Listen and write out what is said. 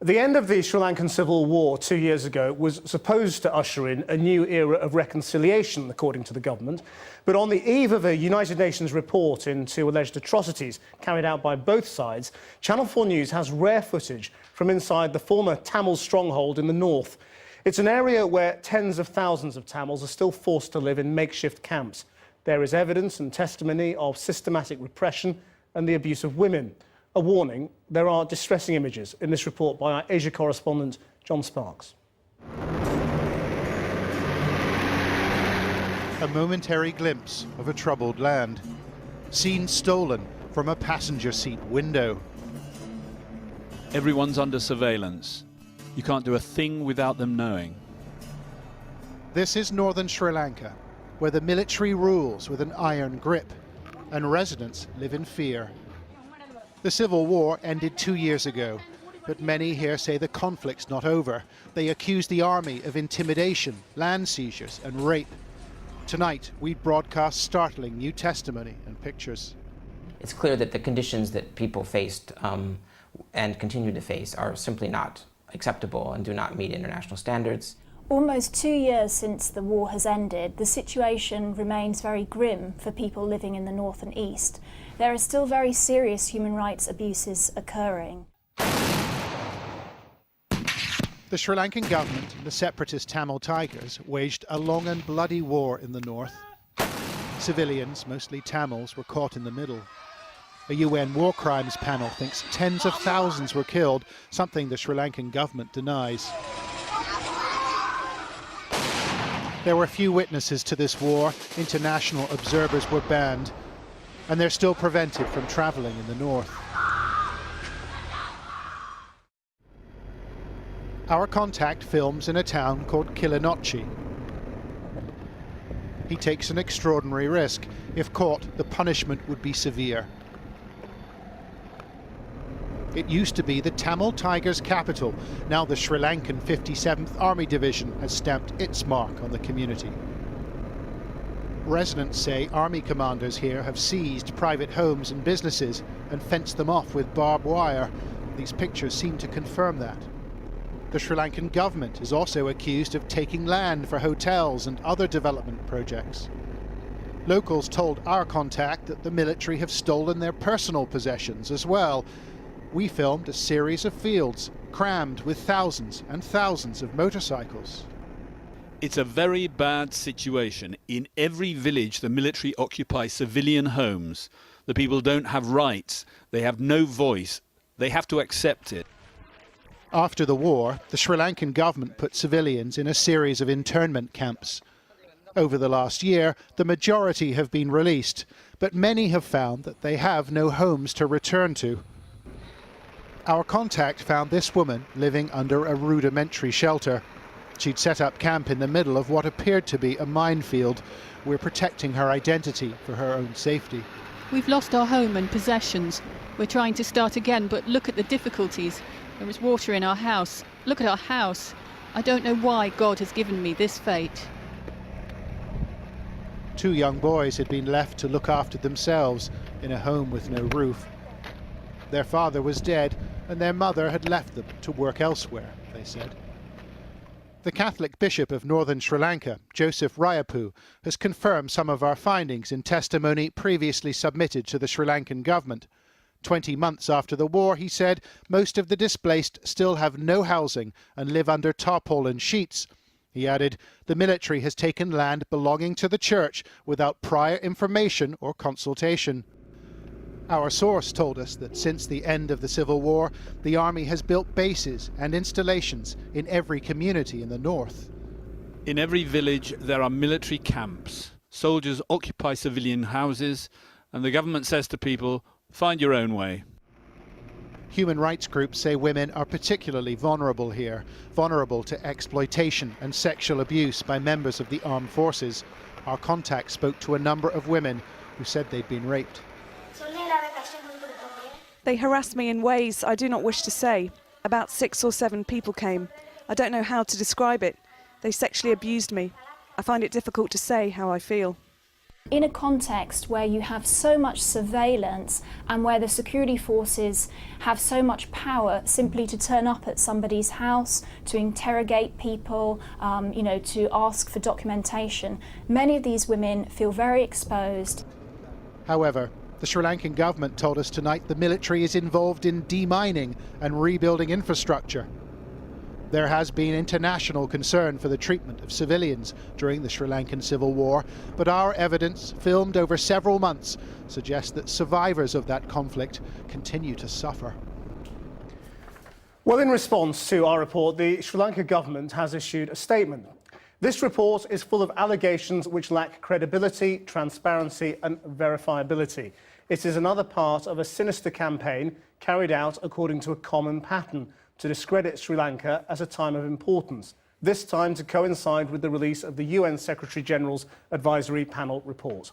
The end of the Sri Lankan civil war 2 years ago was supposed to usher in a new era of reconciliation, according to the government. But on the eve of a United Nations report into alleged atrocities carried out by both sides, Channel 4 News has rare footage from inside the former Tamil stronghold in the north. It's an area where tens of thousands of Tamils are still forced to live in makeshift camps. There is evidence and testimony of systematic repression and the abuse of women. A warning, there are distressing images in this report by our Asia correspondent, John Sparks. A momentary glimpse of a troubled land. Scene stolen from a passenger seat window. Everyone's under surveillance. You can't do a thing without them knowing. This is northern Sri Lanka, where the military rules with an iron grip, and residents live in fear. The civil war ended 2 years ago, but many here say the conflict's not over. They accuse the army of intimidation, land seizures and rape. Tonight, we broadcast startling new testimony and pictures. It's clear that the conditions that people faced and continue to face are simply not acceptable and do not meet international standards. Almost 2 years since the war has ended, the situation remains very grim for people living in the north and east. There are still very serious human rights abuses occurring. The Sri Lankan government and the separatist Tamil Tigers waged a long and bloody war in the north. Civilians, mostly Tamils, were caught in the middle. A UN war crimes panel thinks tens of thousands were killed, something the Sri Lankan government denies. There were few witnesses to this war. International observers were banned, and they're still prevented from travelling in the north. Our contact films in a town called Kilinochchi. He takes an extraordinary risk. If caught, the punishment would be severe. It used to be the Tamil Tigers' capital. Now the Sri Lankan 57th Army Division has stamped its mark on the community. Residents say army commanders here have seized private homes and businesses and fenced them off with barbed wire. These pictures seem to confirm that. The Sri Lankan government is also accused of taking land for hotels and other development projects. Locals told our contact that the military have stolen their personal possessions as well. We filmed a series of fields crammed with thousands and thousands of motorcycles. It's a very bad situation. In every village, the military occupy civilian homes. The people don't have rights. They have no voice. They have to accept it. After the war, the Sri Lankan government put civilians in a series of internment camps. Over the last year, the majority have been released, but many have found that they have no homes to return to. Our contact found this woman living under a rudimentary shelter. She'd set up camp in the middle of what appeared to be a minefield. We're protecting her identity for her own safety. We've lost our home and possessions. We're trying to start again, but look at the difficulties. There is water in our house. Look at our house. I don't know why God has given me this fate. 2 young boys had been left to look after themselves in a home with no roof. Their father was dead, and their mother had left them to work elsewhere, they said. The Catholic Bishop of northern Sri Lanka, Joseph Rayapu, has confirmed some of our findings in testimony previously submitted to the Sri Lankan government. 20 months after the war, he said, most of the displaced still have no housing and live under tarpaulin sheets. He added, the military has taken land belonging to the church without prior information or consultation. Our source told us that since the end of the civil war, the army has built bases and installations in every community in the north. In every village, there are military camps. Soldiers occupy civilian houses, and the government says to people, find your own way. Human rights groups say women are particularly vulnerable here, vulnerable to exploitation and sexual abuse by members of the armed forces. Our contact spoke to a number of women who said they'd been raped. They harassed me in ways I do not wish to say. About 6 or 7 people came. I don't know how to describe it. They sexually abused me. I find it difficult to say how I feel. In a context where you have so much surveillance and where the security forces have so much power simply to turn up at somebody's house, to interrogate people, to ask for documentation, many of these women feel very exposed. However, the Sri Lankan government told us tonight the military is involved in demining and rebuilding infrastructure. There has been international concern for the treatment of civilians during the Sri Lankan civil war, but our evidence, filmed over several months, suggests that survivors of that conflict continue to suffer. Well, in response to our report, the Sri Lanka government has issued a statement. This report is full of allegations which lack credibility, transparency and verifiability. It is another part of a sinister campaign carried out according to a common pattern to discredit Sri Lanka as a time of importance, this time to coincide with the release of the UN Secretary-General's Advisory Panel report.